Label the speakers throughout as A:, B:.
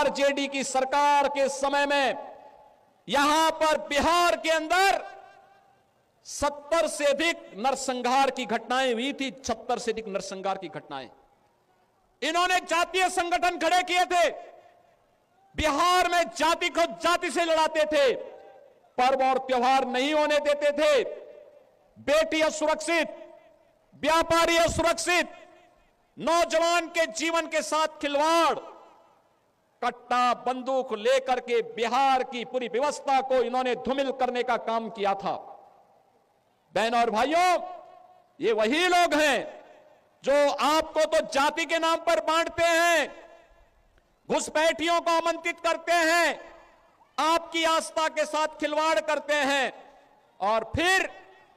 A: RJD की सरकार के समय में यहां पर बिहार के अंदर 70 से अधिक नरसंहार की घटनाएं हुई थी। 70 से अधिक नरसंहार की घटनाएं। इन्होंने जातीय संगठन खड़े किए थे। बिहार में जाति को जाति से लड़ाते थे। पर्व और त्योहार नहीं होने देते थे। बेटी असुरक्षित, व्यापारी असुरक्षित, नौजवान के जीवन के साथ खिलवाड़, कट्टा बंदूक लेकर के बिहार की पूरी व्यवस्था को इन्होंने धूमिल करने का काम किया था। बहनों और भाइयों, ये वही लोग हैं जो आपको तो जाति के नाम पर बांटते हैं, घुसपैठियों को आमंत्रित करते हैं, आपकी आस्था के साथ खिलवाड़ करते हैं और फिर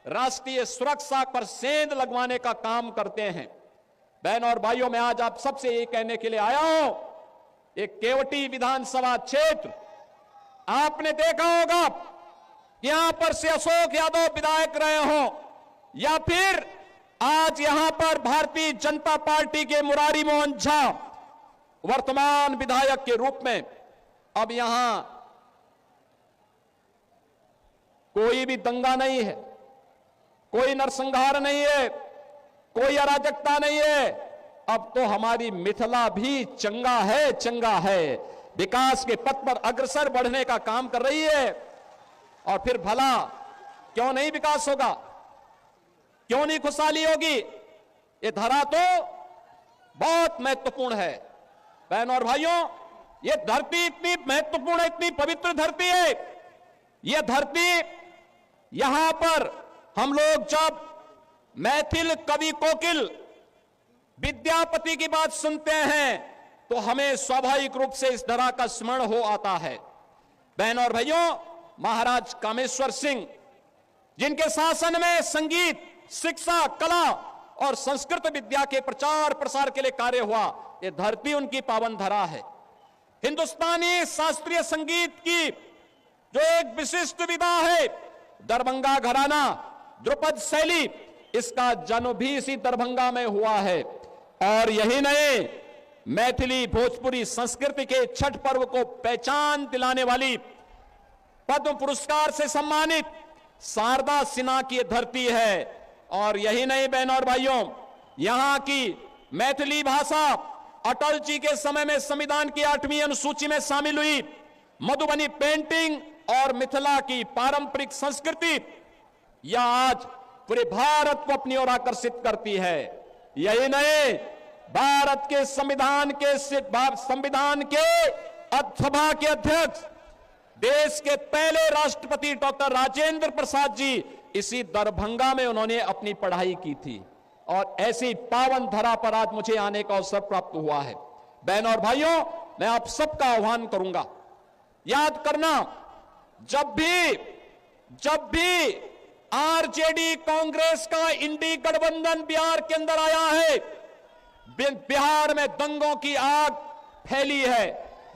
A: राष्ट्रीय सुरक्षा पर सेंध लगवाने का काम करते हैं। बहनों और भाइयों, मैं आज आप सबसे ये कहने के लिए आया हूं, एक केवटी विधानसभा क्षेत्र आपने देखा होगा, यहां पर से अशोक यादव विधायक रहे हों या फिर आज यहां पर भारतीय जनता पार्टी के मुरारी मोहन झा वर्तमान विधायक के रूप में, अब यहां कोई भी दंगा नहीं है, कोई नरसंहार नहीं है, कोई अराजकता नहीं है। अब तो हमारी मिथिला भी चंगा है, विकास के पथ पर अग्रसर बढ़ने का काम कर रही है। और फिर भला क्यों नहीं विकास होगा, क्यों नहीं खुशहाली होगी? ये धरा तो बहुत महत्वपूर्ण है। बहनों और भाइयों, ये धरती इतनी महत्वपूर्ण है, इतनी पवित्र धरती है। ये धरती, यहां पर हम लोग जब मैथिल कवि कोकिल विद्यापति की बात सुनते हैं तो हमें स्वाभाविक रूप से इस धरा का स्मरण हो आता है। बहनों और भाइयों, महाराज कामेश्वर सिंह, जिनके शासन में संगीत, शिक्षा, कला और संस्कृत विद्या के प्रचार प्रसार के लिए कार्य हुआ, ये धरती उनकी पावन धरा है। हिंदुस्तानी शास्त्रीय संगीत की जो एक विशिष्ट विधा है, दरभंगा घराना, ध्रुपद शैली, इसका जन्म भी इसी दरभंगा में हुआ है। और यही नहीं, मैथिली भोजपुरी संस्कृति के छठ पर्व को पहचान दिलाने वाली पद्म पुरस्कार से सम्मानित शारदा सिन्हा की धरती है। और यही नहीं बहनों और भाइयों, यहां की मैथिली भाषा अटल जी के समय में संविधान की 8वीं अनुसूची में शामिल हुई। मधुबनी पेंटिंग और मिथिला की पारंपरिक संस्कृति यह आज पूरे भारत को अपनी ओर आकर्षित करती है। यही नहीं, भारत के संविधान के सभा के अध्यक्ष, देश के पहले राष्ट्रपति डॉक्टर राजेंद्र प्रसाद जी इसी दरभंगा में उन्होंने अपनी पढ़ाई की थी। और ऐसी पावन धरा पर आज मुझे आने का अवसर प्राप्त हुआ है। बहनों और भाइयों, मैं आप सबका आह्वान करूंगा, याद करना, जब भी आरजेडी कांग्रेस का इंडी गठबंधन बिहार के अंदर आया है, बिहार में दंगों की आग फैली है,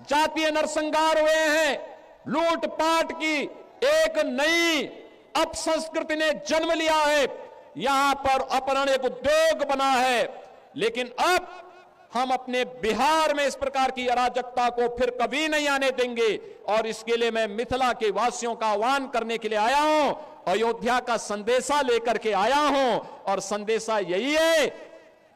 A: जातीय नरसंहार हुए हैं, लूटपाट की एक नई अपसंस्कृति ने जन्म लिया है, यहां पर अपहरण एक उद्योग बना है। लेकिन अब हम अपने बिहार में इस प्रकार की अराजकता को फिर कभी नहीं आने देंगे। और इसके लिए मैं मिथिला के वासियों का आह्वान करने के लिए आया हूं, अयोध्या का संदेशा लेकर के आया हूं। और संदेशा यही है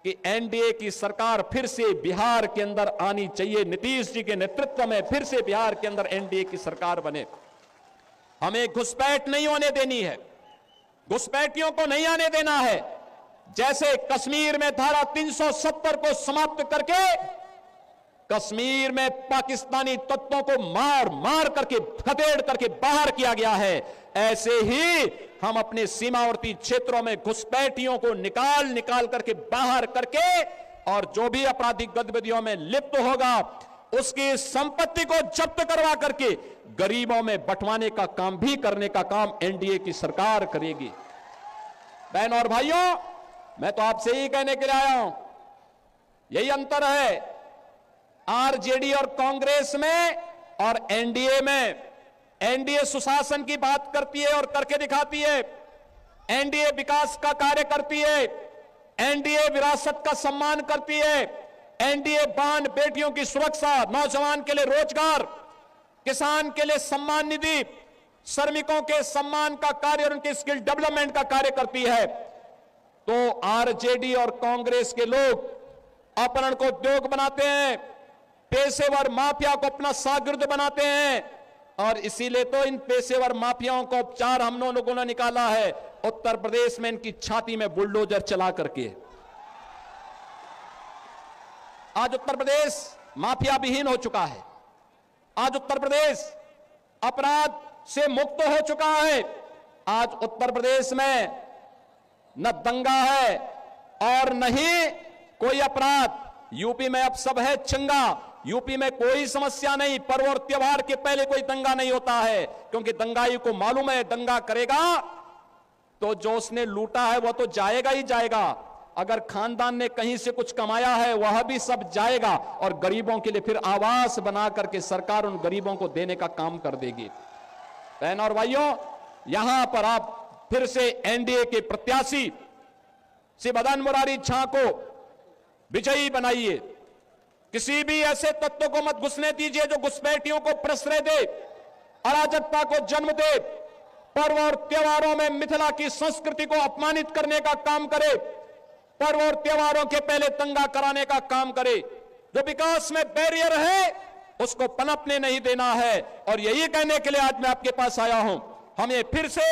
A: कि एनडीए की सरकार फिर से बिहार के अंदर आनी चाहिए। नीतीश जी के नेतृत्व में फिर से बिहार के अंदर एनडीए की सरकार बने। हमें घुसपैठ नहीं होने देनी है, घुसपैठियों को नहीं आने देना है। जैसे कश्मीर में धारा 370 को समाप्त करके कश्मीर में पाकिस्तानी तत्वों को मार मार करके, खदेड़ करके बाहर किया गया है, ऐसे ही हम अपने सीमावर्ती क्षेत्रों में घुसपैठियों को निकाल करके बाहर करके और जो भी आपराधिक गतिविधियों में लिप्त होगा उसकी संपत्ति को जब्त करवा करके गरीबों में बंटवाने का काम भी करने का काम एनडीए की सरकार करेगी। बहनों और भाइयों, मैं तो आपसे ही कहने के लिए आया हूं, यही अंतर है आरजेडी और कांग्रेस में और एनडीए में। एनडीए सुशासन की बात करती है और करके दिखाती है, एनडीए विकास का कार्य करती है, एनडीए विरासत का सम्मान करती है, एनडीए बांध बेटियों की सुरक्षा, नौजवान के लिए रोजगार, किसान के लिए सम्मान निधि, श्रमिकों के सम्मान का कार्य और उनके स्किल डेवलपमेंट का कार्य करती है। तो आरजेडी और कांग्रेस के लोग अपहरण को उद्योग बनाते हैं, पेशेवर माफिया को अपना शागिर्द बनाते हैं, और इसीलिए तो इन पेशेवर माफियाओं को उपचार हम लोगों ने निकाला है उत्तर प्रदेश में इनकी छाती में बुलडोजर चला करके। आज उत्तर प्रदेश माफिया विहीन हो चुका है। आज उत्तर प्रदेश अपराध से मुक्त हो चुका है। आज उत्तर प्रदेश में न दंगा है और न ही कोई अपराध। यूपी में अब सब है चंगा, यूपी में कोई समस्या नहीं। पर्व और त्योहार के पहले कोई दंगा नहीं होता है, क्योंकि दंगाई को मालूम है दंगा करेगा तो जो उसने लूटा है वह तो जाएगा ही जाएगा। अगर खानदान ने कहीं से कुछ कमाया है वह भी सब जाएगा, और गरीबों के लिए फिर आवास बना करके सरकार उन गरीबों को देने का काम कर देगी। बहन और भाइयों, यहां पर आप फिर से एनडीए के प्रत्याशी श्री मदन मुरारी झा को विजयी बनाइए। किसी भी ऐसे तत्व को मत घुसने दीजिए जो घुसपैठियों को प्रश्रय दे, अराजकता को जन्म दे, पर्व और त्योहारों में मिथिला की संस्कृति को अपमानित करने का काम करे, पर्व और त्योहारों के पहले दंगा कराने का काम करे। जो विकास में बैरियर है उसको पनपने नहीं देना है। और यही कहने के लिए आज मैं आपके पास आया हूं, हमें फिर से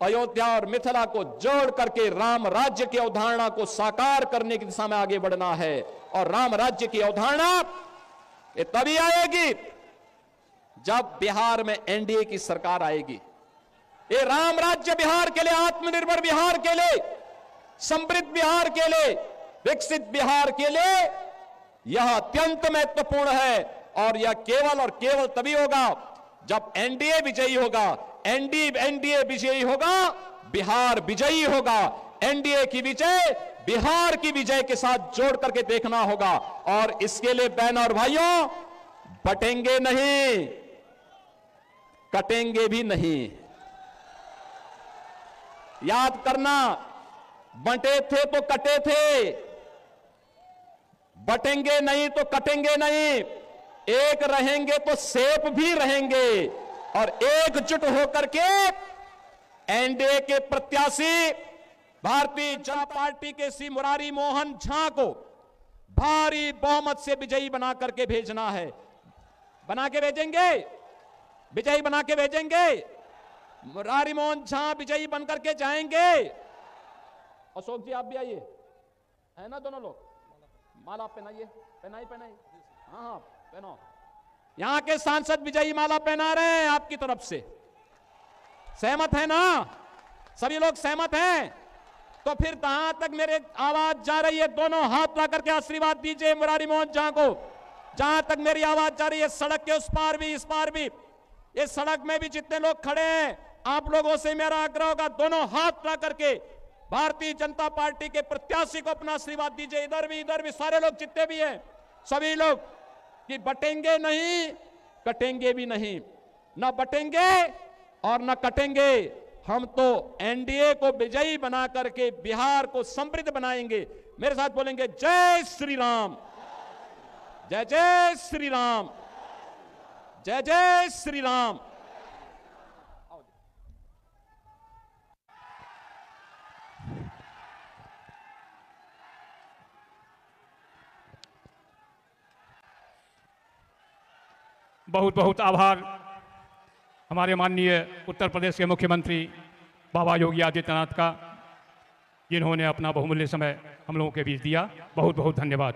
A: अयोध्या और मिथिला को जोड़ करके राम राज्य की अवधारणा को साकार करने की दिशा में आगे बढ़ना है। और राम राज्य की अवधारणा ये तभी आएगी जब बिहार में एनडीए की सरकार आएगी। ये राम राज्य बिहार के लिए, आत्मनिर्भर बिहार के लिए, समृद्ध बिहार के लिए, विकसित बिहार के लिए यह अत्यंत महत्वपूर्ण है। और यह केवल और केवल तभी होगा जब एनडीए विजयी होगा। एनडीए विजयी होगा, बिहार विजयी होगा। एनडीए की विजय बिहार की विजय के साथ जोड़ करके देखना होगा। और इसके लिए बहन और भाइयों, बटेंगे नहीं, कटेंगे भी नहीं। याद करना, बंटे थे तो कटे थे, बटेंगे नहीं तो कटेंगे नहीं। एक रहेंगे तो सेफ भी रहेंगे। और एकजुट होकर के एनडीए के प्रत्याशी भारतीय जनता पार्टी के श्री मुरारी मोहन झा को भारी बहुमत से विजयी बना करके भेजना है। बना के भेजेंगे, विजयी बना के भेजेंगे। मुरारी मोहन झा विजयी बनकर के जाएंगे। अशोक जी आप भी आइए, है ना दोनों लोग, माला पहनाइए, पहनाई। हाँ पहनो। यहां के सांसद विजयी माला पहना रहे हैं आपकी तरफ से। सहमत है ना? सभी लोग सहमत हैं? तो फिर जहां तक मेरे आवाज जा रही है, दोनों हाथ ला करके आशीर्वाद दीजिए मुरारी मोहन झा को। जहां तक मेरी आवाज जा रही है, सड़क के उस पार भी इस पार भी, इस सड़क में भी जितने लोग खड़े हैं, आप लोगों से मेरा आग्रह होगा, दोनों हाथ ला करके भारतीय जनता पार्टी के प्रत्याशी को अपना आशीर्वाद दीजिए। इधर भी सारे लोग जितने भी हैं, सभी लोग, कि बटेंगे नहीं, कटेंगे भी नहीं। न बटेंगे और न कटेंगे। हम तो एनडीए को विजयी बना करके बिहार को समृद्ध बनाएंगे। मेरे साथ बोलेंगे, जय श्री राम, जय जय श्री राम, जय जय श्री राम।
B: बहुत बहुत आभार हमारे माननीय उत्तर प्रदेश के मुख्यमंत्री बाबा योगी आदित्यनाथ का, जिन्होंने अपना बहुमूल्य समय हम लोगों के बीच दिया। बहुत बहुत धन्यवाद।